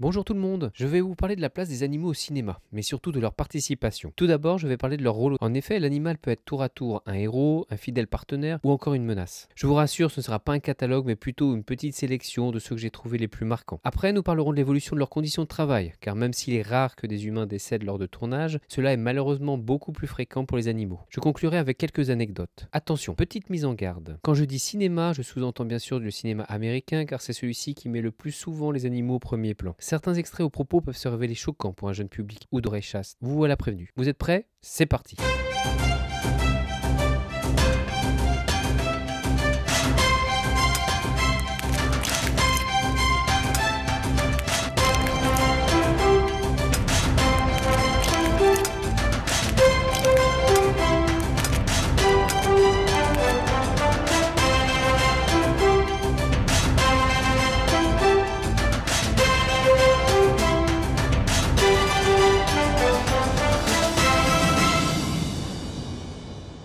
Bonjour tout le monde, je vais vous parler de la place des animaux au cinéma, mais surtout de leur participation. Tout d'abord, je vais parler de leur rôle. En effet, l'animal peut être tour à tour un héros, un fidèle partenaire ou encore une menace. Je vous rassure, ce ne sera pas un catalogue, mais plutôt une petite sélection de ceux que j'ai trouvés les plus marquants. Après, nous parlerons de l'évolution de leurs conditions de travail, car même s'il est rare que des humains décèdent lors de tournage, cela est malheureusement beaucoup plus fréquent pour les animaux. Je conclurai avec quelques anecdotes. Attention, petite mise en garde. Quand je dis cinéma, je sous-entends bien sûr le cinéma américain, car c'est celui-ci qui met le plus souvent les animaux au premier plan. Certains extraits aux propos peuvent se révéler choquants pour un jeune public ou d'oreilles chastes. Vous voilà prévenu. Vous êtes prêts? C'est parti.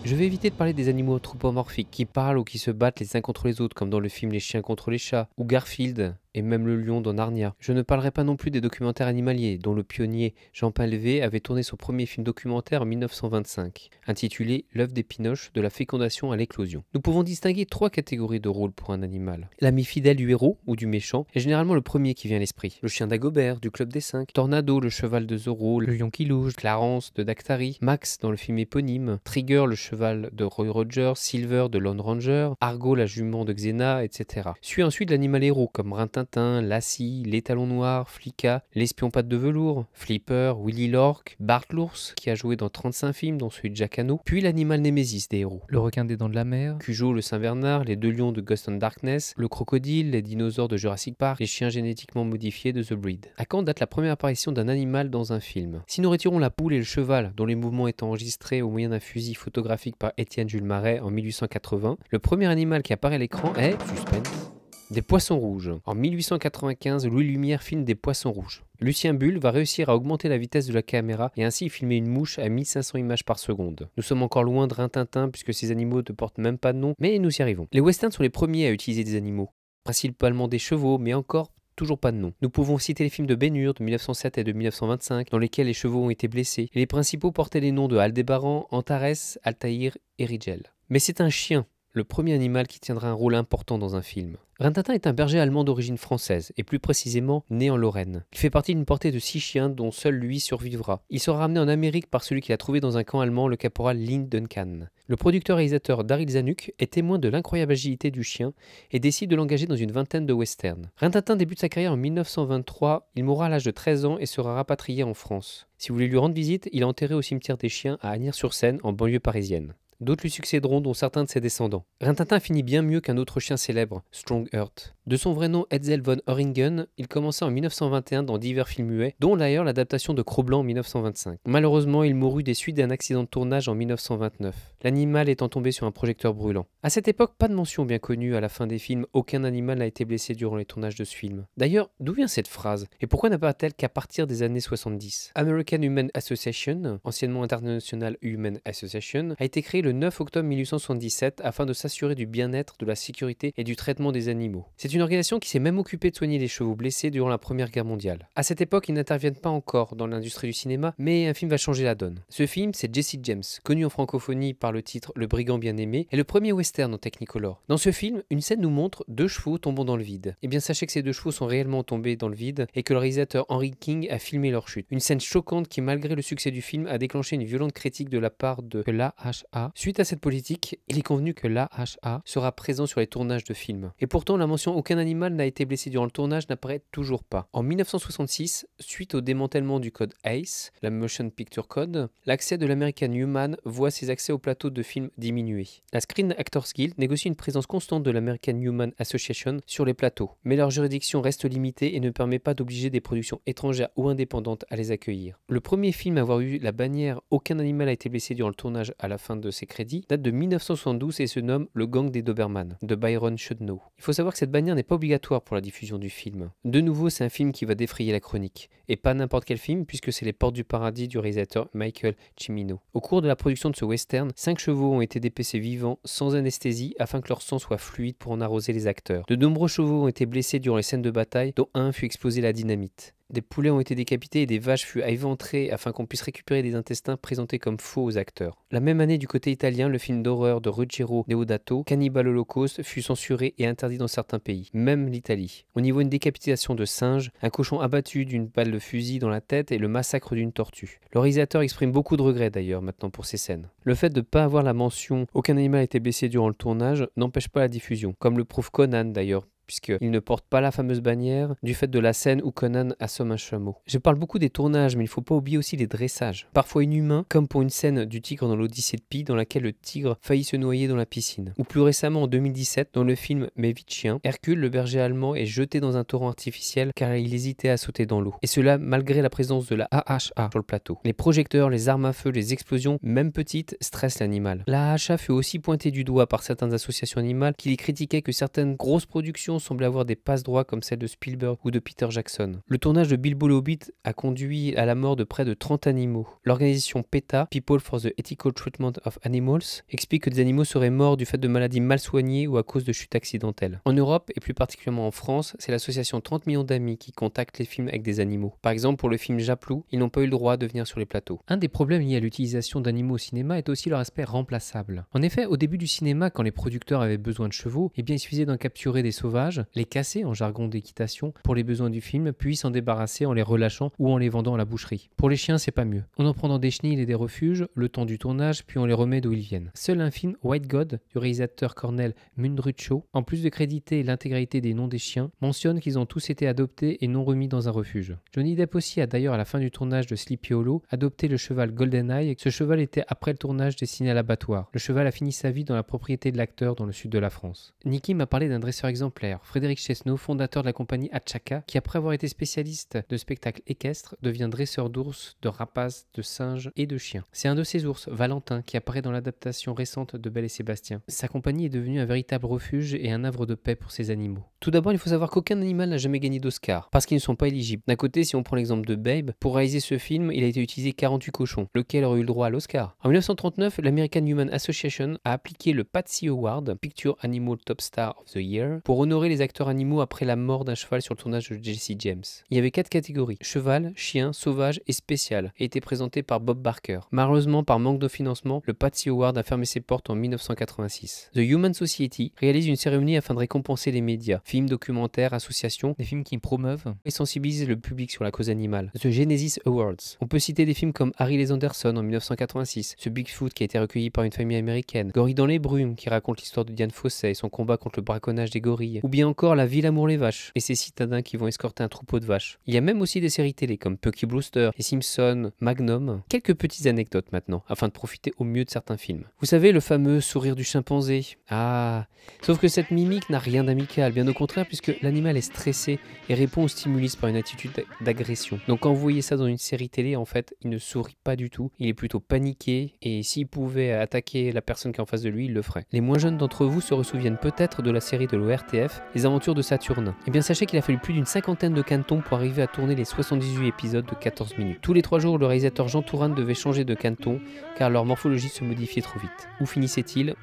Je vais éviter de parler des animaux anthropomorphiques qui parlent ou qui se battent les uns contre les autres, comme dans le film Les chiens contre les chats, ou Garfield, et même le lion dans Narnia. Je ne parlerai pas non plus des documentaires animaliers, dont le pionnier Jean Painlevé avait tourné son premier film documentaire en 1925, intitulé L'œuf des Pinoches, de la fécondation à l'éclosion. Nous pouvons distinguer trois catégories de rôles pour un animal. L'ami fidèle du héros ou du méchant est généralement le premier qui vient à l'esprit. Le chien d'Agobert, du Club des Cinq, Tornado, le cheval de Zorro, le lion qui louche, Clarence de Daktari, Max dans le film éponyme, Trigger, le cheval de Roy Rogers, Silver de Lone Ranger, Argo, la jument de Xena, etc. Suit ensuite l'animal héros comme Rintintin, Lassie, l'étalon noir, Flicka, l'espion patte de velours, Flipper, Willy l'orque, Bart l'ours qui a joué dans 35 films dont celui de Jack Hano, puis l'animal némésis des héros, le requin des dents de la mer, Cujo le Saint-Bernard, les deux lions de Ghost and Darkness, le crocodile, les dinosaures de Jurassic Park, les chiens génétiquement modifiés de The Breed. À quand date la première apparition d'un animal dans un film? Si nous retirons la poule et le cheval, dont les mouvements étaient enregistrés au moyen d'un fusil photographique par Étienne Jules Marais en 1880, le premier animal qui apparaît à l'écran est, suspense, des poissons rouges. En 1895, Louis Lumière filme des poissons rouges. Lucien Bull va réussir à augmenter la vitesse de la caméra et ainsi filmer une mouche à 1500 images par seconde. Nous sommes encore loin de Rintintin puisque ces animaux ne portent même pas de nom, mais nous y arrivons. Les westerns sont les premiers à utiliser des animaux, principalement des chevaux, mais encore toujours pas de nom. Nous pouvons citer les films de Ben Hur de 1907 et de 1925, dans lesquels les chevaux ont été blessés, et les principaux portaient les noms de Aldébaran, Antares, Altaïr et Rigel. Mais c'est un chien, le premier animal qui tiendra un rôle important dans un film. Rintintin est un berger allemand d'origine française, et plus précisément né en Lorraine. Il fait partie d'une portée de 6 chiens dont seul lui survivra. Il sera ramené en Amérique par celui qu'il a trouvé dans un camp allemand, le caporal Lynn Duncan. Le producteur-réalisateur Daryl Zanuck est témoin de l'incroyable agilité du chien et décide de l'engager dans une vingtaine de westerns. Rintintin débute sa carrière en 1923, il mourra à l'âge de 13 ans et sera rapatrié en France. Si vous voulez lui rendre visite, il est enterré au cimetière des chiens à Agnières-sur-Seine, en banlieue parisienne. D'autres lui succéderont, dont certains de ses descendants. Rintintin finit bien mieux qu'un autre chien célèbre, Strong-Heart. De son vrai nom Hetzel von Öhringen, il commença en 1921 dans divers films muets, dont d'ailleurs l'adaptation de Cro-Blanc en 1925. Malheureusement, il mourut des suites d'un accident de tournage en 1929, l'animal étant tombé sur un projecteur brûlant. À cette époque, pas de mention bien connue à la fin des films, aucun animal n'a été blessé durant les tournages de ce film. D'ailleurs, d'où vient cette phrase? Et pourquoi n'apparaît-elle qu'à partir des années 70? American Humane Association, anciennement International Humane Association, a été créée le 9 octobre 1877 afin de s'assurer du bien-être, de la sécurité et du traitement des animaux. C'est une organisation qui s'est même occupée de soigner les chevaux blessés durant la Première Guerre mondiale. À cette époque, ils n'interviennent pas encore dans l'industrie du cinéma, mais un film va changer la donne. Ce film, c'est Jesse James, connu en francophonie par le titre Le Brigand bien-aimé, et le premier western en Technicolor. Dans ce film, une scène nous montre 2 chevaux tombant dans le vide. Et bien sachez que ces 2 chevaux sont réellement tombés dans le vide et que le réalisateur Henry King a filmé leur chute. Une scène choquante qui, malgré le succès du film, a déclenché une violente critique de la part de l'AHA. Suite à cette politique, il est convenu que l'AHA sera présent sur les tournages de films. Et pourtant, la mention aucun animal n'a été blessé durant le tournage n'apparaît toujours pas. En 1966, suite au démantèlement du code ACE, la Motion Picture Code, l'accès de l'American Human voit ses accès au plateau de films diminuer. La Screen Actors Guild négocie une présence constante de l'American Human Association sur les plateaux, mais leur juridiction reste limitée et ne permet pas d'obliger des productions étrangères ou indépendantes à les accueillir. Le premier film à avoir eu la bannière Aucun animal a été blessé durant le tournage à la fin de ses crédits date de 1972 et se nomme Le Gang des Doberman de Byron Chudnow. Il faut savoir que cette bannière n'est pas obligatoire pour la diffusion du film. De nouveau, c'est un film qui va défrayer la chronique. Et pas n'importe quel film, puisque c'est Les Portes du Paradis du réalisateur Michael Cimino. Au cours de la production de ce western, 5 chevaux ont été dépécés vivants, sans anesthésie, afin que leur sang soit fluide pour en arroser les acteurs. De nombreux chevaux ont été blessés durant les scènes de bataille, dont un fut explosé à la dynamite. Des poulets ont été décapités et des vaches furent éventrées afin qu'on puisse récupérer des intestins présentés comme faux aux acteurs. La même année, du côté italien, le film d'horreur de Ruggero Deodato, Cannibal Holocaust, fut censuré et interdit dans certains pays, même l'Italie. On y voit une décapitation de singes, un cochon abattu d'une balle de fusil dans la tête et le massacre d'une tortue. Le réalisateur exprime beaucoup de regrets d'ailleurs maintenant pour ces scènes. Le fait de ne pas avoir la mention « Aucun animal a été blessé durant le tournage » n'empêche pas la diffusion, comme le prouve Conan d'ailleurs, puisqu'il ne porte pas la fameuse bannière du fait de la scène où Conan assomme un chameau. Je parle beaucoup des tournages, mais il ne faut pas oublier aussi les dressages. Parfois inhumains, comme pour une scène du tigre dans l'Odyssée de Pi, dans laquelle le tigre faillit se noyer dans la piscine. Ou plus récemment en 2017, dans le film Mes vies de chien, Hercule, le berger allemand, est jeté dans un torrent artificiel car il hésitait à sauter dans l'eau. Et cela malgré la présence de la AHA sur le plateau. Les projecteurs, les armes à feu, les explosions, même petites, stressent l'animal. La AHA fut aussi pointée du doigt par certaines associations animales qui les critiquaient que certaines grosses productions semblait avoir des passe-droits comme celle de Spielberg ou de Peter Jackson. Le tournage de Bilbo le Hobbit a conduit à la mort de près de 30 animaux. L'organisation PETA, People for the Ethical Treatment of Animals, explique que des animaux seraient morts du fait de maladies mal soignées ou à cause de chutes accidentelles. En Europe, et plus particulièrement en France, c'est l'association 30 millions d'amis qui contacte les films avec des animaux. Par exemple, pour le film Japlou, ils n'ont pas eu le droit de venir sur les plateaux. Un des problèmes liés à l'utilisation d'animaux au cinéma est aussi leur aspect remplaçable. En effet, au début du cinéma, quand les producteurs avaient besoin de chevaux, il suffisait d'en capturer des sauvages, les casser en jargon d'équitation pour les besoins du film, puis s'en débarrasser en les relâchant ou en les vendant à la boucherie. Pour les chiens, c'est pas mieux. On en prend dans des chenilles et des refuges, le temps du tournage, puis on les remet d'où ils viennent. Seul un film, White God, du réalisateur Cornel Mundruccio, en plus de créditer l'intégralité des noms des chiens, mentionne qu'ils ont tous été adoptés et non remis dans un refuge. Johnny Depp aussi a d'ailleurs à la fin du tournage de Sleepy Hollow adopté le cheval GoldenEye. Ce cheval était après le tournage destiné à l'abattoir. Le cheval a fini sa vie dans la propriété de l'acteur dans le sud de la France. Nicky m'a parlé d'un dresseur exemplaire, Frédéric Chesneau, fondateur de la compagnie Achaka, qui après avoir été spécialiste de spectacles équestres, devient dresseur d'ours, de rapaces, de singes et de chiens. C'est un de ces ours, Valentin, qui apparaît dans l'adaptation récente de Belle et Sébastien. Sa compagnie est devenue un véritable refuge et un havre de paix pour ses animaux. Tout d'abord, il faut savoir qu'aucun animal n'a jamais gagné d'Oscar, parce qu'ils ne sont pas éligibles. D'un côté, si on prend l'exemple de Babe, pour réaliser ce film, il a été utilisé 48 cochons, lequel aurait eu le droit à l'Oscar. En 1939, l'American Human Association a appliqué le Patsy Award, Picture Animal Top Star of the Year, pour honorer les acteurs animaux après la mort d'un cheval sur le tournage de Jesse James. Il y avait 4 catégories, cheval, chien, sauvage et spécial, et était présenté par Bob Barker. Malheureusement, par manque de financement, le Patsy Award a fermé ses portes en 1986. The Human Society réalise une cérémonie afin de récompenser les médias, films, documentaires, associations, des films qui promeuvent et sensibilisent le public sur la cause animale. The Genesis Awards. On peut citer des films comme Harry les Anderson en 1986, The Bigfoot qui a été recueilli par une famille américaine, Gorille dans les brumes qui raconte l'histoire de Diane Fossey et son combat contre le braconnage des gorilles, ou bien encore La Ville Amour les Vaches et ses citadins qui vont escorter un troupeau de vaches. Il y a même aussi des séries télé comme Punky Brewster, Les Simpsons, Magnum. Quelques petites anecdotes maintenant, afin de profiter au mieux de certains films. Vous savez, le fameux sourire du chimpanzé. Ah, sauf que cette mimique n'a rien d'amical, bien au contraire, puisque l'animal est stressé et répond aux stimulus par une attitude d'agression. Donc quand vous voyez ça dans une série télé, en fait, il ne sourit pas du tout, il est plutôt paniqué, et s'il pouvait attaquer la personne qui est en face de lui, il le ferait. Les moins jeunes d'entre vous se ressouviennent peut-être de la série de l'ORTF, Les Aventures de Saturne. Eh bien sachez qu'il a fallu plus d'une cinquantaine de canetons pour arriver à tourner les 78 épisodes de 14 minutes. Tous les 3 jours, le réalisateur Jean Touraine devait changer de caneton, car leur morphologie se modifiait trop vite. Où finissait-il ?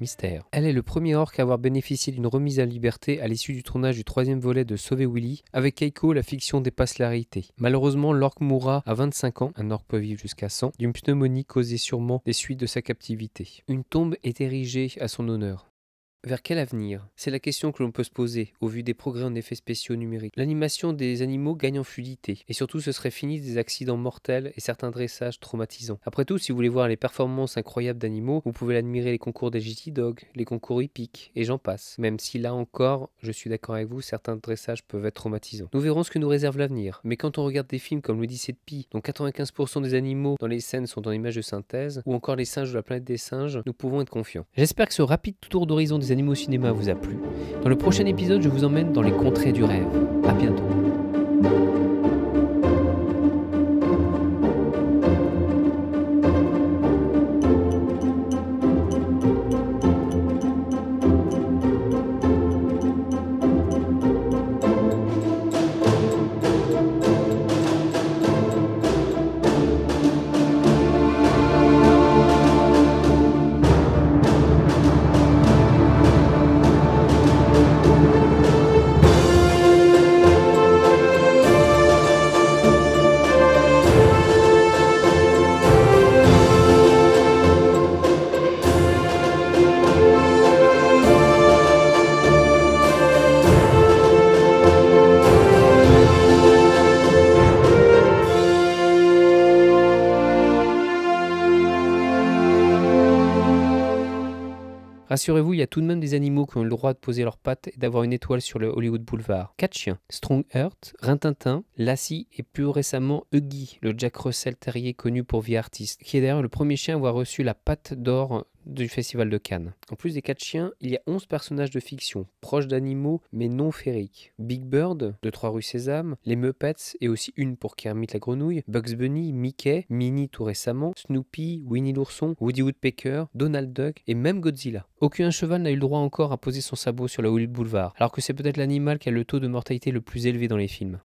Mystère. Elle est le premier orque à avoir bénéficié d'une remise à liberté à l'issue du tournage du 3e volet de Sauver Willy. Avec Keiko, la fiction dépasse la réalité. Malheureusement, l'orque mourra à 25 ans, un orque peut vivre jusqu'à 100, d'une pneumonie causée sûrement des suites de sa captivité. Une tombe est érigée à son honneur. Vers quel avenir? C'est la question que l'on peut se poser, au vu des progrès en effets spéciaux numériques. L'animation des animaux gagne en fluidité, et surtout ce serait fini des accidents mortels et certains dressages traumatisants. Après tout, si vous voulez voir les performances incroyables d'animaux, vous pouvez admirer les concours d'Agility Dog, les concours hippiques, et j'en passe. Même si là encore, je suis d'accord avec vous, certains dressages peuvent être traumatisants. Nous verrons ce que nous réserve l'avenir, mais quand on regarde des films comme l'Odyssée de Pi, dont 95% des animaux dans les scènes sont en images de synthèse, ou encore les singes de la planète des singes, nous pouvons être confiants. J'espère que ce rapide tour d'horizon des animaux au cinéma vous a plu. Dans le prochain épisode, je vous emmène dans les contrées du rêve. À bientôt. Rassurez-vous, il y a tout de même des animaux qui ont eu le droit de poser leurs pattes et d'avoir une étoile sur le Hollywood Boulevard. 4 chiens, Strongheart, Rintintin, Lassie et plus récemment Huggy, le Jack Russell Terrier connu pour The Artist, qui est d'ailleurs le premier chien à avoir reçu la patte d'or du Festival de Cannes. En plus des 4 chiens, il y a 11 personnages de fiction, proches d'animaux mais non féeriques. Big Bird, de 3 rue Sésame, les Muppets et aussi une pour Kermit la grenouille, Bugs Bunny, Mickey, Minnie tout récemment, Snoopy, Winnie l'ourson, Woody Woodpecker, Donald Duck et même Godzilla. Aucun cheval n'a eu le droit encore à poser son sabot sur le Hollywood Boulevard, alors que c'est peut-être l'animal qui a le taux de mortalité le plus élevé dans les films.